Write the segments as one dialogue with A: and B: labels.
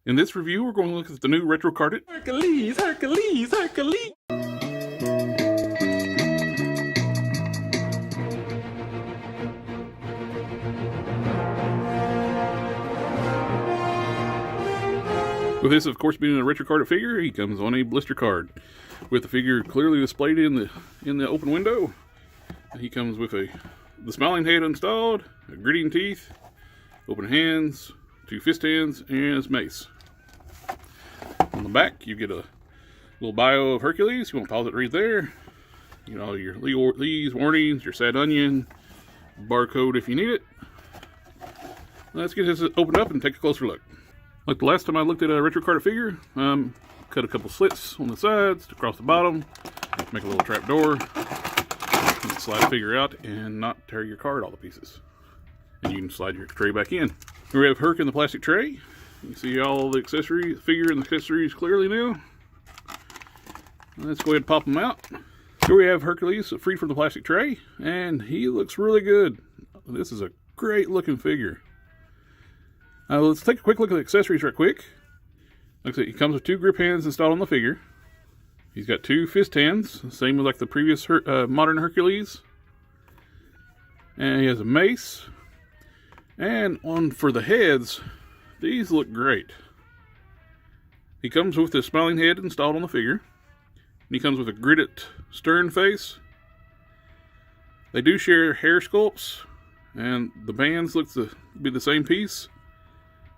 A: In this review, we're going to look at the new retro carded Hercules, Hercules, Hercules. With this, of course, being a retro carded figure, he comes on a blister card, with the figure clearly displayed in the open window. He comes with the smiling head installed, gritting teeth, open hands, 2 fist hands, and his mace. On the back, you get a little bio of Hercules. You want to pause it right there. You know, your legalese, warnings, your sad onion, barcode if you need it. Let's get this opened up and take a closer look. Like the last time I looked at a retro carded figure, cut a couple slits on the sides to cross the bottom, make a little trap door, slide the figure out and not tear your card all to pieces. And you can slide your tray back in. Here we have Herc in the plastic tray. You can see all the accessories, figure and the accessories clearly now. Let's go ahead and pop them out. Here we have Hercules free from the plastic tray, and he looks really good. This is a great looking figure. Let's take a quick look at the accessories right quick. Like I said, he comes with 2 grip hands installed on the figure. He's got 2 fist hands, same as like the previous modern Hercules. And he has a mace. And for the heads, these look great. He comes with the smiling head installed on the figure. And he comes with a gridded stern face. They do share hair sculpts, and the bands look to be the same piece.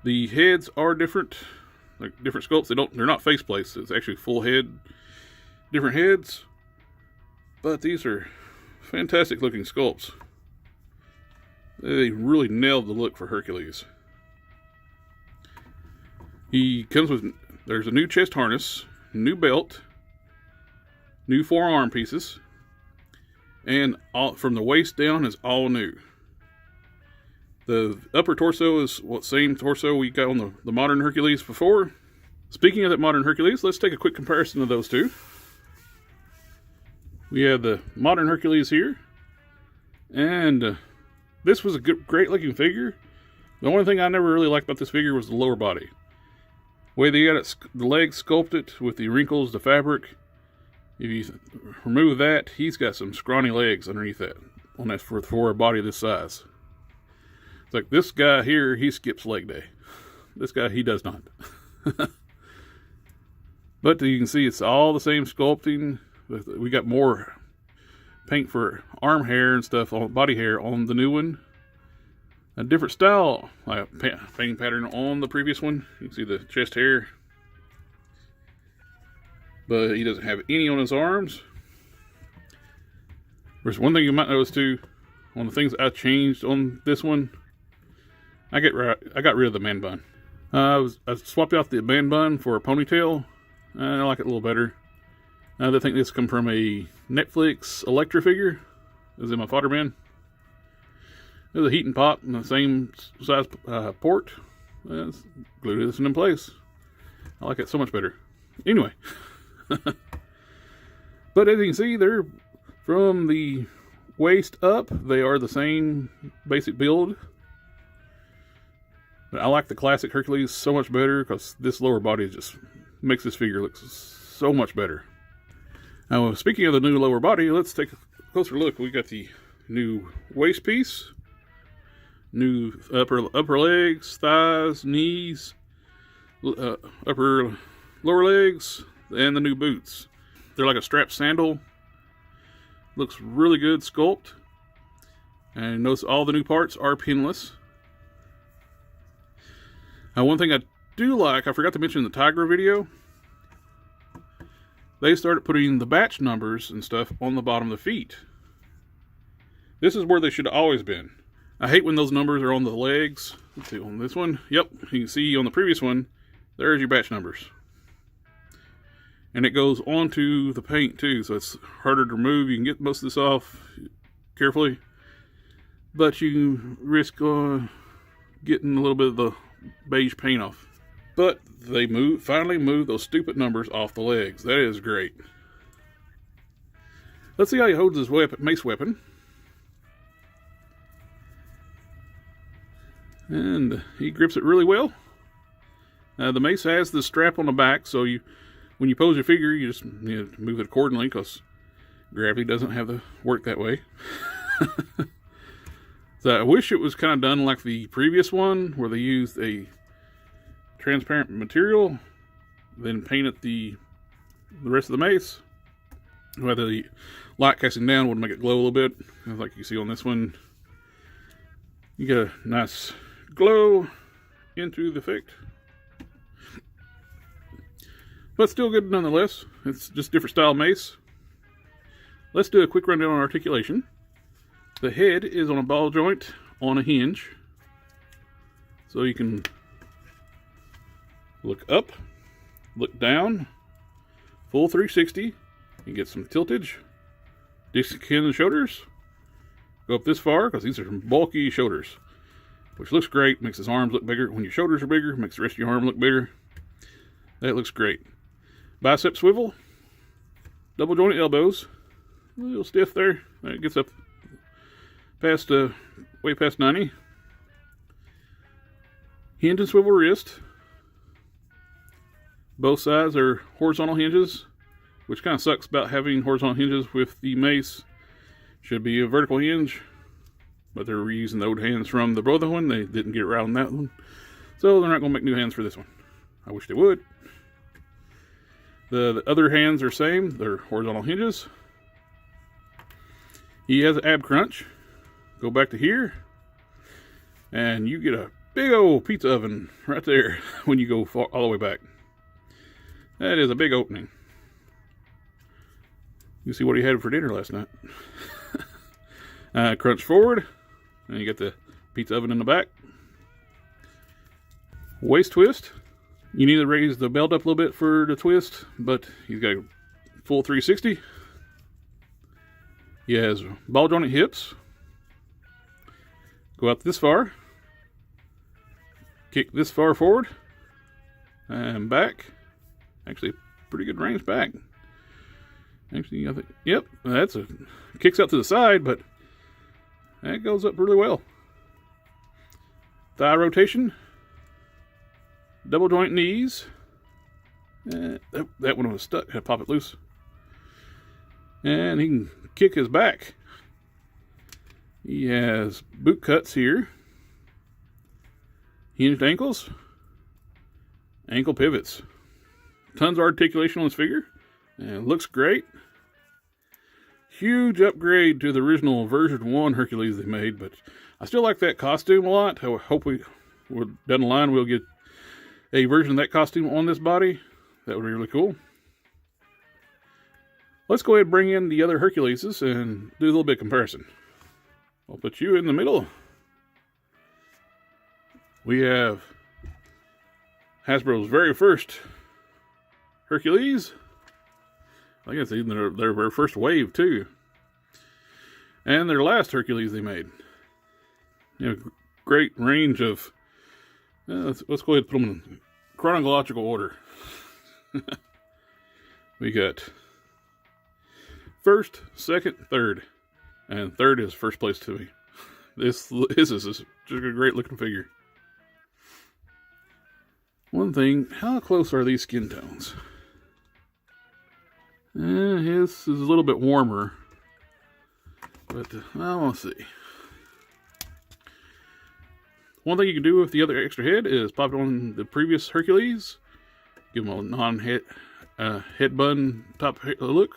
A: The heads are different, like different sculpts. They're not face plates. It's actually full head, different heads. But these are fantastic looking sculpts. They really nailed the look for Hercules. He comes with, there's a new chest harness, new belt, new forearm pieces, and all, from the waist down is all new. The upper torso is what same torso we got on the modern Hercules before. Speaking of that modern Hercules, let's take a quick comparison of those two. We have the modern Hercules here, and this was a great looking figure. The only thing I never really liked about this figure was the lower body. The way they got the legs sculpted with the wrinkles, the fabric. If you remove that, he's got some scrawny legs underneath that, on that for a body this size. It's like this guy here, he skips leg day. This guy, he does not. But you can see it's all the same sculpting. We got more paint for arm hair and stuff, on body hair on the new one. A different style, like painting pattern on the previous one. You can see the chest hair. But he doesn't have any on his arms. There's one thing you might notice too, one of the things I changed on this one, I got rid of the man bun. I swapped out the man bun for a ponytail. I like it a little better. I think this come from a Netflix Electra figure. It was in my fodder bin. There's a heat and pop and the same size port. Let's glue this in place. I like it so much better. Anyway. But as you can see, they're from the waist up. They are the same basic build. But I like the classic Hercules so much better because this lower body just makes this figure look so much better. Now, speaking of the new lower body, let's take a closer look. We got the new waist piece, new upper legs, thighs, knees, lower legs, and the new boots. They're like a strap sandal. Looks really good sculpt. And notice all the new parts are pinless. Now, one thing I do like, I forgot to mention in the Tiger video, they started putting the batch numbers and stuff on the bottom of the feet. This is where they should have always been. I hate when those numbers are on the legs. Let's see, on this one, yep, you can see on the previous one, there's your batch numbers. And it goes onto the paint too, so it's harder to remove. You can get most of this off carefully, but you risk getting a little bit of the beige paint off. But they finally moved those stupid numbers off the legs. That is great. Let's see how he holds his mace weapon. And he grips it really well. The mace has the strap on the back, so when you pose your figure, you just move it accordingly, because gravity doesn't have to work that way. So I wish it was kind of done like the previous one, where they used a transparent material, then painted the rest of the mace. Where the light casting down would make it glow a little bit, like you see on this one. You get a nice glow into the effect, but still good nonetheless. It's just different style mace. Let's do a quick rundown on articulation. The head is on a ball joint on a hinge, so you can look up, look down, full 360. You get some tiltage, disc-kin shoulders. Go up this far, because these are some bulky shoulders, which looks great. Makes his arms look bigger. When your shoulders are bigger, makes the rest of your arm look bigger. That looks great. Bicep swivel, double jointed elbows, a little stiff there. It gets up past way past 90. Hinge and swivel wrist. Both sides are horizontal hinges, which kind of sucks about having horizontal hinges with the mace. Should be a vertical hinge, but they're reusing the old hands from the brother one. They didn't get it right on that one, so they're not going to make new hands for this one. I wish they would. The other hands are same. They're horizontal hinges. He has an ab crunch. Go back to here, and you get a big old pizza oven right there when you go all the way back. That is a big opening. You see what he had for dinner last night. Crunch forward, and you get the pizza oven in the back. Waist twist. You need to raise the belt up a little bit for the twist, but he's got a full 360. He has ball jointed hips. Go out this far. Kick this far forward. And back. Actually, pretty good range back. Actually, I think, yep, kicks out to the side, but that goes up really well. Thigh rotation. Double joint knees. That one was stuck. Had to pop it loose. And he can kick his back. He has boot cuts here. Hinged ankles. Ankle pivots. Tons of articulation on this figure. And it looks great. Huge upgrade to the original version 1 Hercules they made, but I still like that costume a lot. I hope down the line we'll get a version of that costume on this body. That would be really cool. Let's go ahead and bring in the other Herculeses and do a little bit of comparison. I'll put you in the middle. We have Hasbro's very first Hercules. I guess even their very first wave too. And their last Hercules they made. Great range of... let's go ahead and put them in chronological order. We got first, second, third. And third is first place to me. This is just a great looking figure. One thing, how close are these skin tones? His is a little bit warmer. But I want to see. One thing you can do with the other extra head is pop it on the previous Hercules. Give him a non-head head bun top look.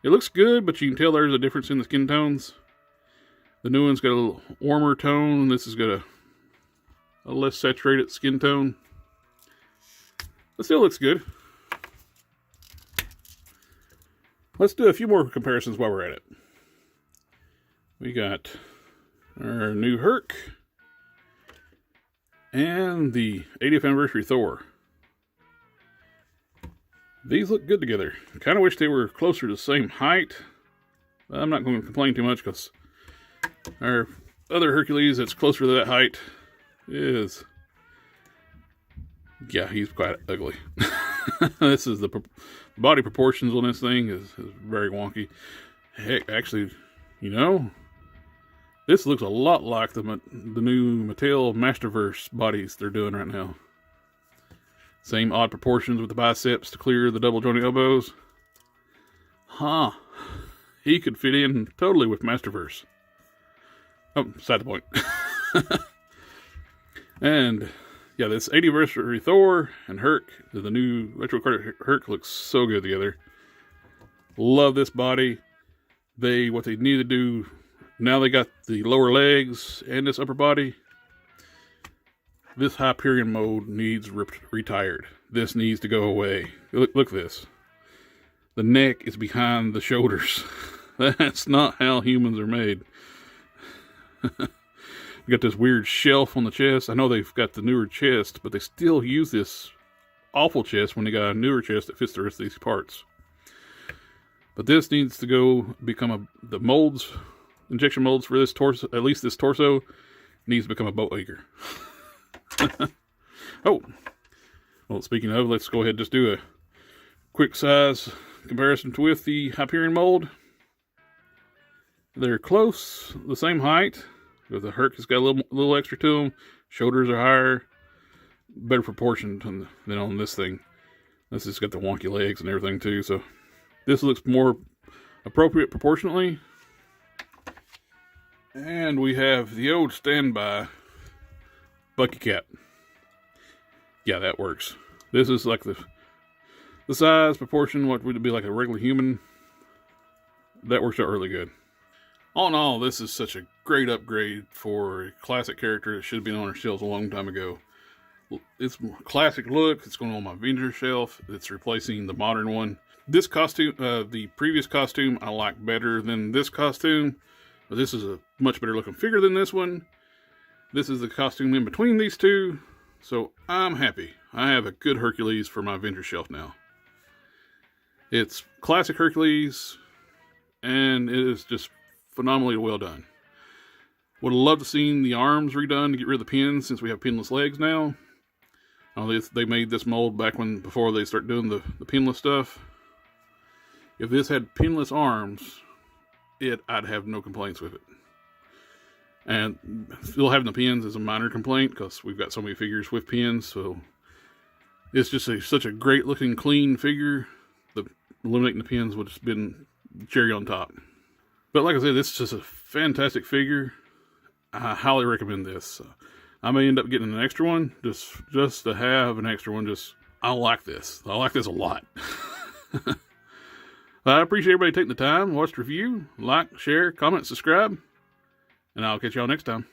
A: It looks good, but you can tell there's a difference in the skin tones. The new one's got a little warmer tone. This has got a less saturated skin tone. But still looks good. Let's do a few more comparisons while we're at it. We got our new Herc and the 80th anniversary Thor. These look good together. I kind of wish they were closer to the same height. But I'm not going to complain too much because our other Hercules that's closer to that height is... yeah, he's quite ugly. This is the body proportions on this thing is very wonky. Heck, actually, this looks a lot like the new Mattel Masterverse bodies they're doing right now. Same odd proportions with the biceps to clear the double jointed elbows. Huh. He could fit in totally with Masterverse. Oh, side the point. And yeah, this 80th anniversary Thor and Herc, the new retro card Herc, looks so good together. Love this body. What they need to do, now they got the lower legs and this upper body. This Hyperion mode needs retired. This needs to go away. Look at this. The neck is behind the shoulders. That's not how humans are made. You got this weird shelf on the chest. I know they've got the newer chest, but they still use this awful chest when they got a newer chest that fits the rest of these parts. But this needs to go become the molds, injection molds for this torso, at least this torso, needs to become a bootlegger. Oh, well, speaking of, let's go ahead and just do a quick size comparison with the Hyperion mold. They're close, the same height. The Herc has got a little extra to them. Shoulders are higher, better proportioned than on this thing. This has got the wonky legs and everything too, so this looks more appropriate proportionately. And we have the old standby Bucky Cap. Yeah, that works. This is like the size, proportion, what would it be like a regular human. That works out really good. All in all, this is such a great upgrade for a classic character that should have been on our shelves a long time ago. It's a classic look. It's going on my vendor shelf. It's replacing the modern one. This costume, the previous costume, I like better than this costume. But this is a much better looking figure than this one. This is the costume in between these two. So I'm happy. I have a good Hercules for my vendor shelf now. It's classic Hercules, and it is just phenomenally well done. Would have loved to seen the arms redone to get rid of the pins, since we have pinless legs now. They made this mold back before they start doing the pinless stuff. If this had pinless arms, I'd have no complaints with it. And still having the pins is a minor complaint, because we've got so many figures with pins. So it's just such a great looking clean figure. Eliminating the pins would have been cherry on top. But like I said, this is just a fantastic figure. I highly recommend this. I may end up getting an extra one, just to have an extra one. I like this. I like this a lot. I appreciate everybody taking the time, watch the review, like, share, comment, subscribe, and I'll catch y'all next time.